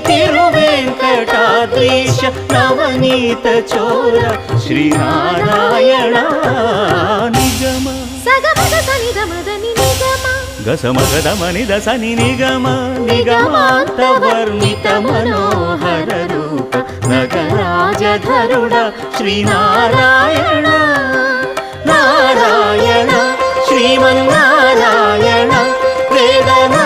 తిరువెంకటాద్రీశ నవనీత చోర శ్రీనారాయణ నిగమ గసమగదమని దసని నిగమ నిగమాంత వర్ణిత మనోహర రూప నగరాజధరుడ శ్రీనారాయణ నారాయణ శ్రీమన్నారాయణ వేదనా